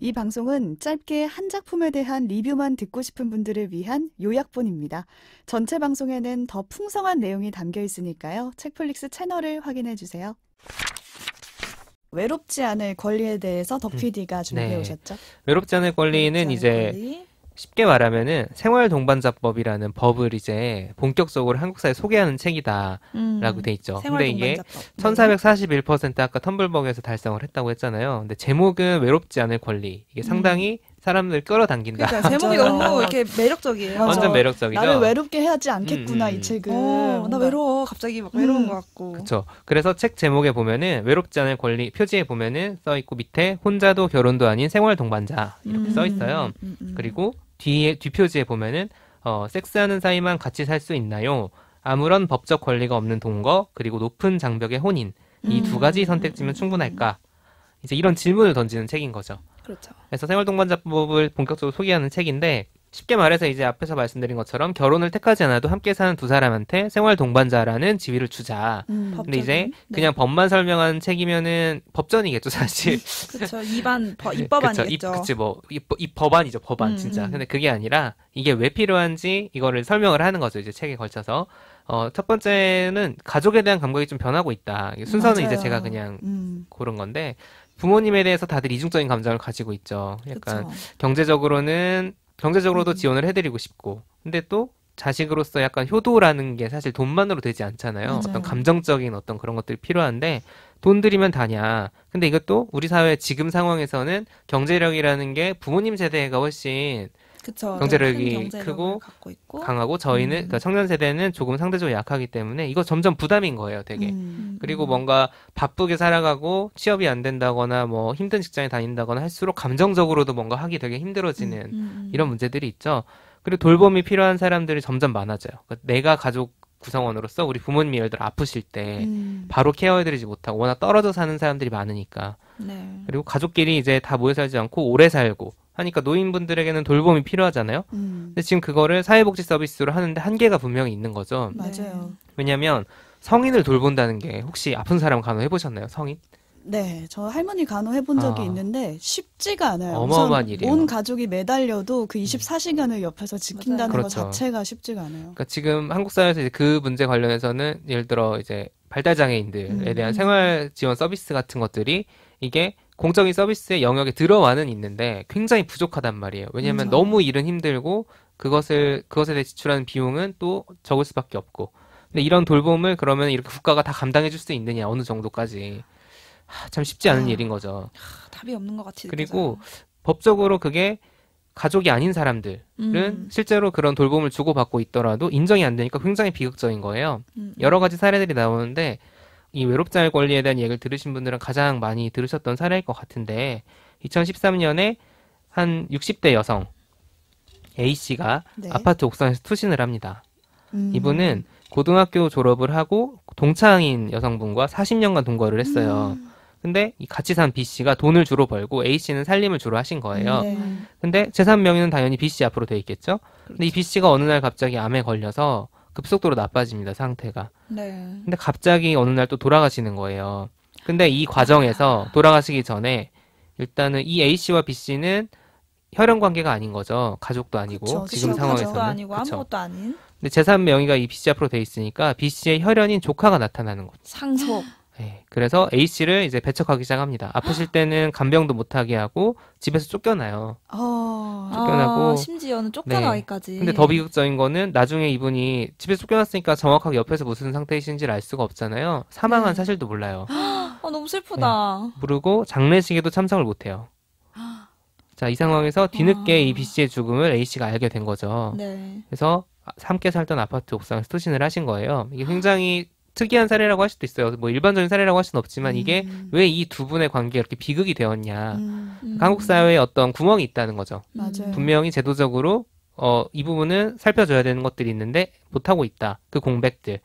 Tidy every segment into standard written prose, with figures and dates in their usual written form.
이 방송은 짧게 한 작품에 대한 리뷰만 듣고 싶은 분들을 위한 요약본입니다. 전체 방송에는 더 풍성한 내용이 담겨 있으니까요. 책플릭스 채널을 확인해 주세요. 외롭지 않을 권리에 대해서 덕 PD가 준비해 네. 오셨죠? 외롭지 않을 권리는 외롭지 이제 않을 권리. 쉽게 말하면은 생활동반자법이라는 법을 이제 본격적으로 한국 사회에 소개하는 책이다라고 돼 있죠. 근데 이게 생활동반자법. 1441% 아까 텀블벅에서 달성을 했다고 했잖아요. 근데 제목은 외롭지 않을 권리. 이게 상당히 사람들 끌어당긴다. 그러니까 제목이 맞아요. 너무 이렇게 매력적이에요. 맞아. 완전 매력적이죠. 나를 외롭게 하지 않겠구나, 이 음. 책은. 나 뭔가. 외로워. 갑자기 막 외로운 것 같고. 그렇죠. 그래서 책 제목에 보면은 외롭지 않을 권리 표지에 보면은 써 있고 밑에 혼자도 결혼도 아닌 생활 동반자 이렇게 써 있어요. 그리고 뒷표지에 보면은 섹스하는 사이만 같이 살 수 있나요? 아무런 법적 권리가 없는 동거 그리고 높은 장벽의 혼인 이 두 가지 선택지면 충분할까? 이제 이런 질문을 던지는 책인 거죠. 그렇죠. 그래서 생활동반자법을 본격적으로 소개하는 책인데 쉽게 말해서 이제 앞에서 말씀드린 것처럼 결혼을 택하지 않아도 함께 사는 두 사람한테 생활동반자라는 지위를 주자. 근데 이제 그냥 법만 설명하는 책이면은 법전이겠죠, 사실. 그렇죠. 입법 그쵸, 아니겠죠. 입 법안이죠, 법안, 진짜. 근데 그게 아니라, 이게 왜 필요한지, 이거를 설명을 하는 거죠, 이제 책에 걸쳐서. 첫 번째는, 가족에 대한 감각이 좀 변하고 있다. 순서는 맞아요. 이제 제가 그냥 고른 건데, 부모님에 대해서 다들 이중적인 감정을 가지고 있죠. 약간, 그쵸. 경제적으로도 지원을 해드리고 싶고, 근데 또, 자식으로서 약간 효도라는 게 사실 돈만으로 되지 않잖아요. 맞아요. 어떤 감정적인 어떤 그런 것들이 필요한데, 돈 들이면 다냐. 근데 이것도 우리 사회 지금 상황에서는 경제력이라는 게 부모님 세대가 훨씬 그쵸. 경제력이 큰 경제력을 크고 갖고 있고. 강하고 저희는 그러니까 청년 세대는 조금 상대적으로 약하기 때문에 이거 점점 부담인 거예요, 되게. 그리고 뭔가 바쁘게 살아가고 취업이 안 된다거나 뭐 힘든 직장에 다닌다거나 할수록 감정적으로도 뭔가 하기 되게 힘들어지는 이런 문제들이 있죠. 그리고 돌봄이 필요한 사람들이 점점 많아져요. 그러니까 내가 가족 구성원으로서 우리 부모님이 예를 들어 아프실 때 바로 케어해드리지 못하고 워낙 떨어져 사는 사람들이 많으니까. 네. 그리고 가족끼리 이제 다 모여 살지 않고 오래 살고 하니까 노인분들에게는 돌봄이 필요하잖아요. 근데 지금 그거를 사회복지 서비스로 하는데 한계가 분명히 있는 거죠. 맞아요. 왜냐하면 성인을 돌본다는 게 혹시 아픈 사람 간호해보셨나요? 성인? 네, 저 할머니 간호 해본 적이 있는데 쉽지가 않아요. 어마어마한 우선 일이에요. 온 가족이 매달려도 그 24시간을 옆에서 지킨다는 것 그렇죠. 자체가 쉽지가 않아요. 그러니까 지금 한국 사회에서 이제 그 문제 관련해서는 예를 들어 이제 발달장애인들에 대한 생활 지원 서비스 같은 것들이 이게 공적인 서비스의 영역에 들어와는 있는데 굉장히 부족하단 말이에요. 왜냐하면 너무 일은 힘들고 그것에 대해 지출하는 비용은 또 적을 수밖에 없고. 근데 이런 돌봄을 그러면 이렇게 국가가 다 감당해 줄 수 있느냐, 어느 정도까지. 참 쉽지 않은 일인 거죠. 답이 없는 것 같이 그리고 법적으로 그게 가족이 아닌 사람들은 실제로 그런 돌봄을 주고받고 있더라도 인정이 안 되니까 굉장히 비극적인 거예요. 여러 가지 사례들이 나오는데 이 외롭지 않을 권리에 대한 얘기를 들으신 분들은 가장 많이 들으셨던 사례일 것 같은데 2013년에 한 60대 여성 A씨가 네. 아파트 옥상에서 투신을 합니다. 이분은 고등학교 졸업을 하고 동창인 여성분과 40년간 동거를 했어요. 근데 이 같이 산 B씨가 돈을 주로 벌고 A씨는 살림을 주로 하신 거예요. 근데 재산 명의는 당연히 B씨 앞으로 돼 있겠죠? 근데 이 B씨가 어느 날 갑자기 암에 걸려서 급속도로 나빠집니다, 상태가. 네. 근데 갑자기 어느 날 또 돌아가시는 거예요. 근데 이 과정에서 돌아가시기 전에 일단은 이 A씨와 B씨는 혈연 관계가 아닌 거죠. 가족도 아니고 그쵸, 지금 친가족도 상황에서는. 가족도 아니고 그쵸. 아무것도 아닌 근데 재산 명의가 이 B씨 앞으로 돼 있으니까 B씨의 혈연인 조카가 나타나는 거죠. 상속. 네, 그래서 A씨를 이제 배척하기 시작합니다. 아프실 때는 간병도 못하게 하고 집에서 쫓겨나요. 쫓겨나고. 심지어는 쫓겨나기까지. 근데 더 비극적인 거는 나중에 이분이 집에서 쫓겨났으니까 정확하게 옆에서 무슨 상태이신지를 알 수가 없잖아요. 사망한 사실도 몰라요. 너무 슬프다. 모르고 장례식에도 참석을 못해요. 자, 이 상황에서 뒤늦게 이 B씨의 죽음을 A씨가 알게 된 거죠. 네. 그래서 함께 살던 아파트 옥상에서 투신을 하신 거예요. 이게 굉장히 특이한 사례라고 할 수도 있어요. 뭐 일반적인 사례라고 할 수는 없지만 이게 왜 이 두 분의 관계가 이렇게 비극이 되었냐. 한국 사회에 어떤 구멍이 있다는 거죠. 맞아요. 분명히 제도적으로 이 부분은 살펴줘야 되는 것들이 있는데 못하고 있다. 그 공백들.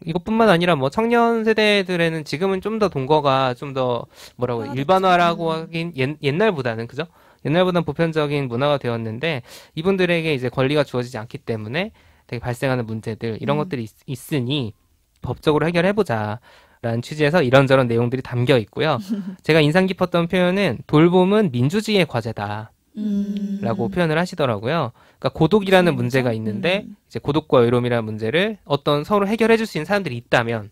이것뿐만 아니라 뭐 청년 세대들에는 지금은 좀 더 동거가 좀 더 뭐라고 일반화라고 하긴 옛날보다는 그죠? 옛날보다는 보편적인 문화가 되었는데 이분들에게 이제 권리가 주어지지 않기 때문에 되게 발생하는 문제들 이런 것들이 있으니 법적으로 해결해보자. 라는 취지에서 이런저런 내용들이 담겨 있고요. 제가 인상 깊었던 표현은 돌봄은 민주주의의 과제다. 라고 표현을 하시더라고요. 그러니까 고독이라는 문제가 있는데 이제 고독과 외로움이라는 문제를 어떤 서로 해결해 줄 수 있는 사람들이 있다면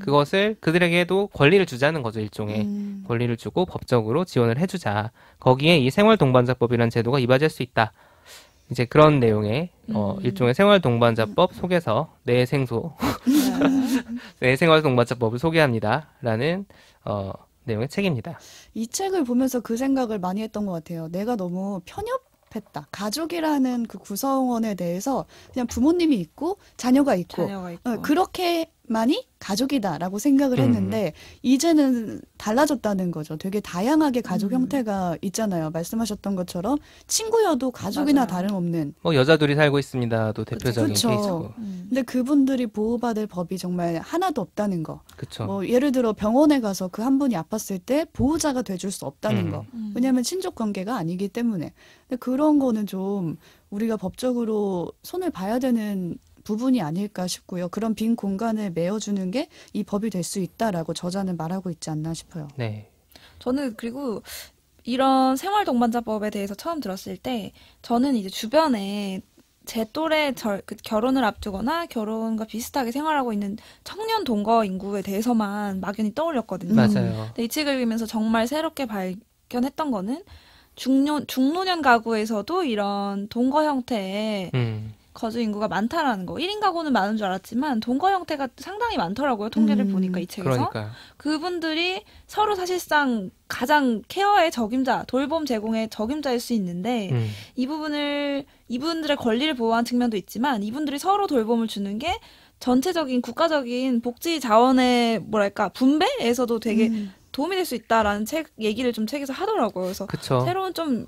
그것을 그들에게도 권리를 주자는 거죠. 일종의 권리를 주고 법적으로 지원을 해주자. 거기에 이 생활동반자법이라는 제도가 이바지할 수 있다. 이제 그런 내용의 일종의 생활동반자법 속에서 내 생소 내 생활동반자법을 소개합니다라는 내용의 책입니다. 이 책을 보면서 그 생각을 많이 했던 것 같아요. 내가 너무 편협했다. 가족이라는 그 구성원에 대해서 그냥 부모님이 있고 자녀가 있고, 그렇게만이 가족이다라고 생각을 했는데 이제는 달라졌다는 거죠. 되게 다양하게 가족 형태가 있잖아요. 말씀하셨던 것처럼 친구여도 가족이나 맞아요. 다름없는. 뭐 여자 둘이 살고 있습니다도 대표적인 그쵸. 케이스고. 근데 그분들이 보호받을 법이 정말 하나도 없다는 거. 그렇죠. 뭐 예를 들어 병원에 가서 그 한 분이 아팠을 때 보호자가 돼줄 수 없다는 거. 왜냐하면 친족 관계가 아니기 때문에. 근데 그런 거는 좀 우리가 법적으로 손을 봐야 되는 부분이 아닐까 싶고요. 그런 빈 공간을 메워주는 게 이 법이 될 수 있다라고 저자는 말하고 있지 않나 싶어요. 네. 저는 그리고 이런 생활동반자법에 대해서 처음 들었을 때 저는 이제 주변에 제 또래 결혼을 앞두거나 결혼과 비슷하게 생활하고 있는 청년 동거 인구에 대해서만 막연히 떠올렸거든요. 맞아요. 근데 이 책을 읽으면서 정말 새롭게 발견했던 거는 중노년 가구에서도 이런 동거 형태의 거주 인구가 많다라는 거. 1인 가구는 많은 줄 알았지만 동거 형태가 상당히 많더라고요. 통계를 보니까 이 책에서. 그러니까요. 그분들이 서로 사실상 가장 케어의 적임자, 돌봄 제공의 적임자일 수 있는데 이분들의 권리를 보호한 측면도 있지만 이분들이 서로 돌봄을 주는 게 전체적인 국가적인 복지 자원의 분배에서도 되게 도움이 될 수 있다라는 얘기를 좀 책에서 하더라고요. 그래서 그쵸. 새로운 좀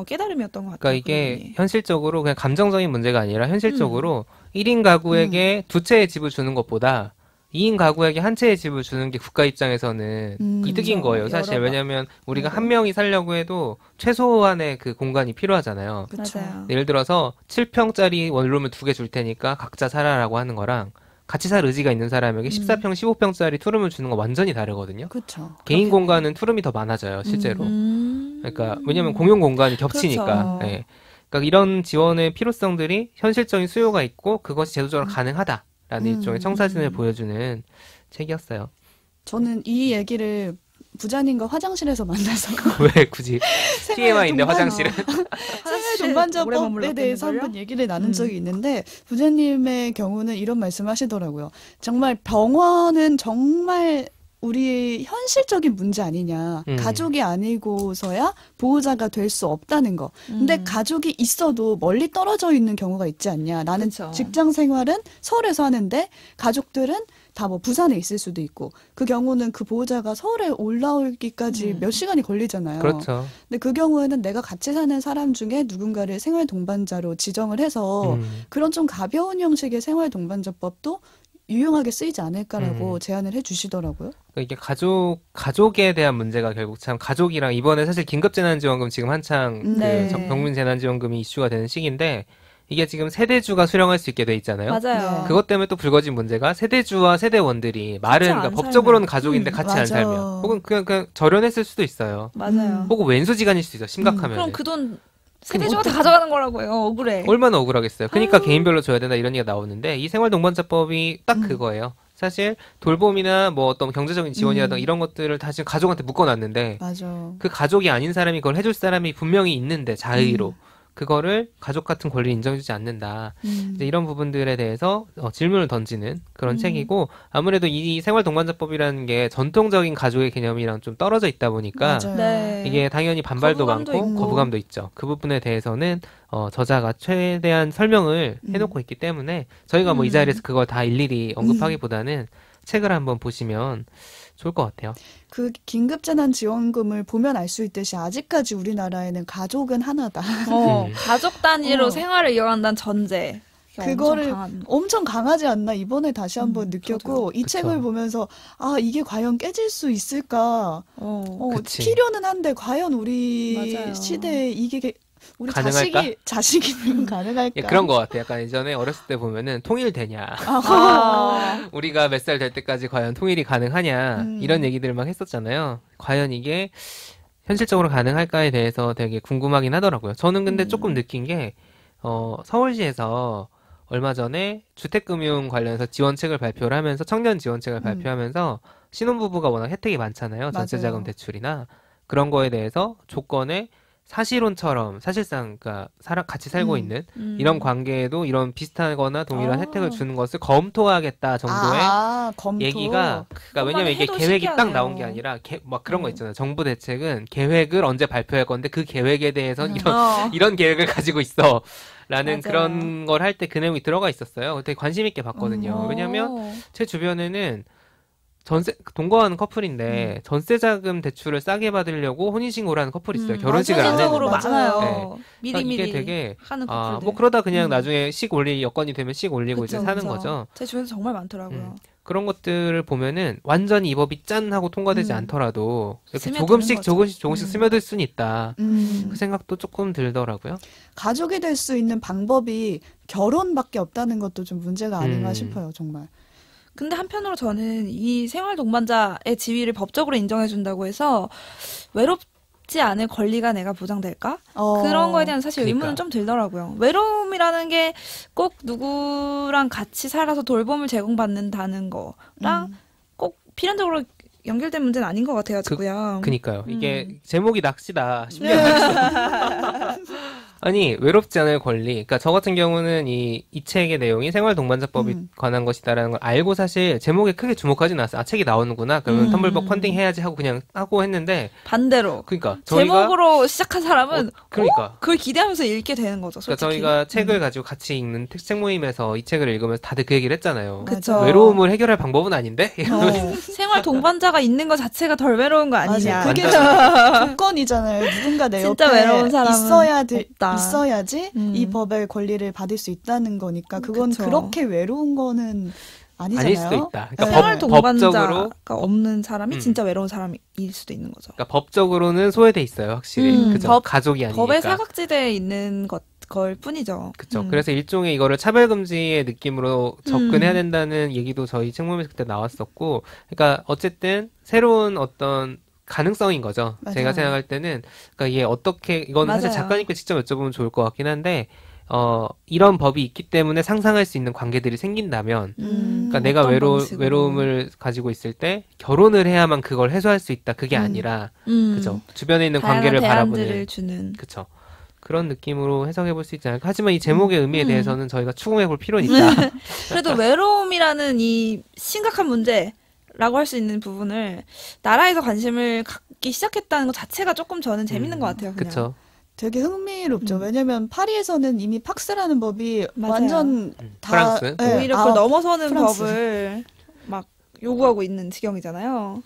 깨달음이었던 것 같아요. 그러니까 이게 현실적으로 그냥 감정적인 문제가 아니라 현실적으로 1인 가구에게 두 채의 집을 주는 것보다 2인 가구에게 한 채의 집을 주는 게 국가 입장에서는 이득인 그렇죠. 거예요. 사실 왜냐하면 우리가 한 명이 살려고 해도 최소한의 그 공간이 필요하잖아요. 그쵸. 맞아요. 예를 들어서 7평짜리 원룸을 2개 줄 테니까 각자 살아라고 하는 거랑 같이 살 의지가 있는 사람에게 14평, 15평짜리 투룸을 주는 건 완전히 다르거든요. 그렇죠. 개인 공간은 투룸이 더 많아져요, 실제로. 그러니까 왜냐면 공용 공간이 겹치니까. 그렇죠. 예. 그러니까 이런 지원의 필요성들이 현실적인 수요가 있고 그것이 제도적으로 가능하다라는 일종의 청사진을 보여주는 책이었어요. 저는 이 얘기를 부자님과 화장실에서 만나서 왜 굳이 TMI인데 화장실은? 생활 동반자법에 대해서 한번 얘기를 나눈 적이 있는데 부자님의 경우는 이런 말씀하시더라고요. 정말 병원은 정말 우리 현실적인 문제 아니냐. 가족이 아니고서야 보호자가 될 수 없다는 거. 근데 가족이 있어도 멀리 떨어져 있는 경우가 있지 않냐. 나는 그쵸. 직장 생활은 서울에서 하는데 가족들은 다 뭐 부산에 있을 수도 있고 그 경우는 그 보호자가 서울에 올라오기까지 몇 시간이 걸리잖아요. 그렇죠. 근데 그 경우에는 내가 같이 사는 사람 중에 누군가를 생활 동반자로 지정을 해서 그런 좀 가벼운 형식의 생활 동반자법도 유용하게 쓰이지 않을까라고 제안을 해주시더라고요. 그러니까 이게 가족에 대한 문제가 결국 참 가족이랑 이번에 사실 긴급재난지원금 지금 한창 네. 그 국민재난지원금이 이슈가 되는 시기인데 이게 지금 세대주가 수령할 수 있게 돼 있잖아요. 맞아요. 네. 그것 때문에 또 불거진 문제가 세대주와 세대원들이 말은 안 그러니까 살면. 법적으로는 가족인데 같이 안 맞아. 살면 혹은 그냥 절연했을 수도 있어요. 맞아요. 혹은 왼수지간일 수도 있어. 심각하면. 그럼 그 돈 세대주가 다 가져가는 거라고요. 억울해. 얼마나 억울하겠어요. 그러니까 개인별로 줘야 된다 이런 얘기가 나오는데 이 생활동반자법이 딱 그거예요. 사실 돌봄이나 뭐 어떤 경제적인 지원이라든가 이런 것들을 다 지금 가족한테 묶어놨는데 맞아. 그 가족이 아닌 사람이 그걸 해줄 사람이 분명히 있는데 자의로 그거를 가족 같은 권리를 인정해주지 않는다. 이제 이런 부분들에 대해서 질문을 던지는 그런 책이고 아무래도 이 생활동반자법이라는 게 전통적인 가족의 개념이랑 좀 떨어져 있다 보니까 맞아요. 네. 이게 당연히 반발도 거부감도 많고 있고. 거부감도 있죠. 그 부분에 대해서는 저자가 최대한 설명을 해놓고 있기 때문에 저희가 뭐 이 자리에서 그걸 다 일일이 언급하기보다는 책을 한번 보시면 좋을 것 같아요. 그 긴급재난지원금을 보면 알 수 있듯이 아직까지 우리나라에는 가족은 하나다. 가족 단위로 어. 생활을 이어간다는 전제. 그거를 엄청 강하지 않나 이번에 다시 한번 느꼈고 저도요. 이 그쵸. 책을 보면서 아 이게 과연 깨질 수 있을까 그치. 필요는 한데 과연 우리 맞아요. 시대에 이게 우리 가능할까? 자식이면 가능할까? 예, 그런 것 같아. 약간 예전에 어렸을 때 보면은 통일되냐. 우리가 몇 살 될 때까지 과연 통일이 가능하냐. 이런 얘기들을 막 했었잖아요. 과연 이게 현실적으로 가능할까에 대해서 되게 궁금하긴 하더라고요. 저는 근데 조금 느낀 게, 서울시에서 얼마 전에 주택금융 관련해서 지원책을 발표를 하면서 청년 지원책을 발표하면서 신혼부부가 워낙 혜택이 많잖아요. 전세자금 대출이나 그런 거에 대해서 조건에 사실혼처럼 사실상 그러니까 같이 살고 있는 이런 관계에도 이런 비슷하거나 동일한 혜택을 주는 것을 검토하겠다 정도의 검토. 얘기가 그러니까 왜냐면 이게 계획이 딱 나온 게 아니라 막 그런 거 있잖아요. 정부 대책은 계획을 언제 발표할 건데 그 계획에 대해서 이런 계획을 가지고 있어. 라는 그런 걸 할 때 그 내용이 들어가 있었어요. 되게 관심 있게 봤거든요. 왜냐면 제 주변에는 동거하는 커플인데 전세자금 대출을 싸게 받으려고 혼인신고를 하는 커플이 있어요. 결혼식을 안 현실적으로 했는데. 많아요. 네. 미리미리 이게 되게 하는 커플들. 뭐 그러다 그냥 나중에 여건이 되면 올리고 이제 사는 거죠. 제 주변에서 정말 많더라고요. 그런 것들을 보면은 완전히 이 법이 짠 하고 통과되지 않더라도 이렇게 조금씩 스며들 수는 있다. 그 생각도 조금 들더라고요. 가족이 될 수 있는 방법이 결혼밖에 없다는 것도 좀 문제가 아닌가 싶어요, 정말. 근데 한편으로 저는 이 생활 동반자의 지위를 법적으로 인정해준다고 해서 외롭지 않을 권리가 내가 보장될까? 그런 거에 대한 사실 의문은 좀 들더라고요. 외로움이라는 게 꼭 누구랑 같이 살아서 돌봄을 제공받는다는 거랑 꼭 필연적으로 연결된 문제는 아닌 것 같아가지고요. 그니까요. 이게 제목이 낚시다 싶네요. 아니 외롭지 않을 권리. 그러니까 저 같은 경우는 이 책의 내용이 생활동반자법이 관한 것이다라는 걸 알고 사실 제목에 크게 주목하진 않았어요. 책이 나오는구나. 그러면 텀블벅 펀딩 해야지 하고 그냥 하고 했는데 반대로. 그러니까 제목으로 시작한 사람은 그러니까 그걸 기대하면서 읽게 되는 거죠. 솔직히. 그러니까 저희가 책을 가지고 같이 읽는 책 모임에서 이 책을 읽으면서 다들 그 얘기를 했잖아요. 그쵸. 외로움을 해결할 방법은 아닌데? 생활 동반자가 있는 것 자체가 덜 외로운 거 아니냐. 맞아. 그게 조건이잖아요. 누군가 내 진짜 옆에 외로운 사람은 있어야지 이 법의 권리를 받을 수 있다는 거니까 그건 그렇게 외로운 거는 아니잖아요. 아닐 수도 있다. 그러니까 생활 동반자가 없는 사람이 진짜 외로운 사람일 수도 있는 거죠. 그러니까 법적으로는 소외돼 있어요, 확실히. 그죠? 가족이 아니니까. 법의 사각지대에 있는 걸 뿐이죠. 그렇죠. 그래서 일종의 이거를 차별금지의 느낌으로 접근해야 된다는 얘기도 저희 책모임에서 그때 나왔었고, 그러니까 어쨌든 새로운 어떤 가능성인 거죠. 맞아요. 제가 생각할 때는 그러니까 이게 이거는 사실 작가님께 직접 여쭤보면 좋을 것 같긴 한데 이런 법이 있기 때문에 상상할 수 있는 관계들이 생긴다면 그러니까 내가 외로움을 가지고 있을 때 결혼을 해야만 그걸 해소할 수 있다. 그게 아니라 그죠. 주변에 있는 관계를 바라보는 주는. 그죠. 그런 느낌으로 해석해 볼 수 있지 않을까. 하지만 이 제목의 의미에 대해서는 저희가 추궁해 볼 필요는 있다. 그래도 외로움이라는 이 심각한 문제라고 할 수 있는 부분을 나라에서 관심을 갖기 시작했다는 것 자체가 조금 저는 재밌는 것 같아요. 그냥. 그렇죠. 되게 흥미롭죠. 왜냐면 파리에서는 이미 팍스라는 법이 맞아요. 완전 다 프랑스. 오히려 그걸 넘어서는 프랑스. 법을 막 요구하고 있는 지경이잖아요.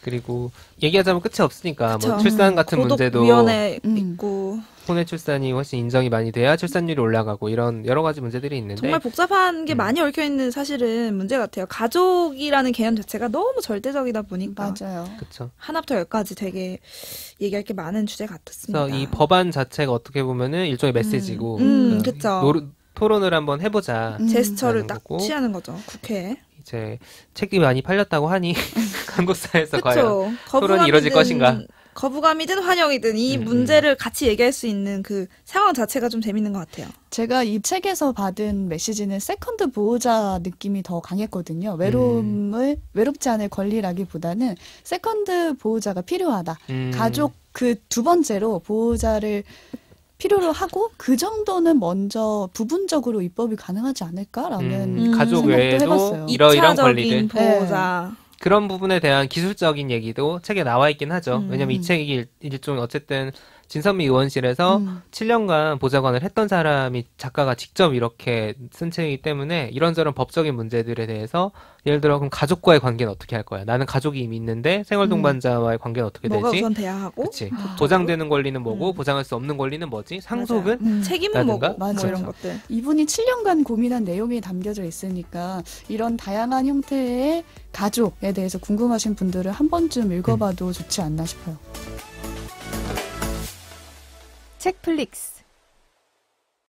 그리고 얘기하자면 끝이 없으니까 뭐 출산 같은 문제도 위원회 있고 혼외 출산이 훨씬 인정이 많이 돼야 출산율이 올라가고 이런 여러 가지 문제들이 있는데 정말 복잡한 게 많이 얽혀 있는 사실은 문제 같아요. 가족이라는 개념 자체가 너무 절대적이다 보니까 맞아요. 그렇죠. 하나부터 열까지 되게 얘기할 게 많은 주제 같았습니다. 그래서 이 법안 자체가 어떻게 보면은 일종의 메시지고 그렇죠. 토론을 한번 해보자. 제스처를 딱 취하는 거죠. 국회에. 이제 책이 많이 팔렸다고 하니 한국 사회에서 과연 토론이 이루어질 것인가. 거부감이든 환영이든 이 문제를 같이 얘기할 수 있는 그 상황 자체가 좀 재밌는 것 같아요. 제가 이 책에서 받은 메시지는 세컨드 보호자 느낌이 더 강했거든요. 외롭지 않을 권리라기보다는 세컨드 보호자가 필요하다. 가족 그 두 번째로 보호자를 필요로 하고 그 정도는 먼저 부분적으로 입법이 가능하지 않을까라는 가족 외에도 해봤어요. 이러이러한 권리들. 보호자. 네. 그런 부분에 대한 기술적인 얘기도 책에 나와 있긴 하죠. 왜냐면 이 책이 일종의 어쨌든 진선미 의원실에서 7년간 보좌관을 했던 사람이 작가가 직접 이렇게 쓴 책이기 때문에 이런저런 법적인 문제들에 대해서 예를 들어 그럼 가족과의 관계는 어떻게 할 거야? 나는 가족이 이미 있는데 생활동반자와의 관계는 어떻게 되지? 뭐가 우선 돼야 하고? 그치. 보장되는 권리는 뭐고 보장할 수 없는 권리는 뭐지? 상속은? 책임은 뭐고? 뭐 이런 것들. 이분이 7년간 고민한 내용이 담겨져 있으니까 이런 다양한 형태의 가족에 대해서 궁금하신 분들은 한 번쯤 읽어봐도 좋지 않나 싶어요. 책플릭스.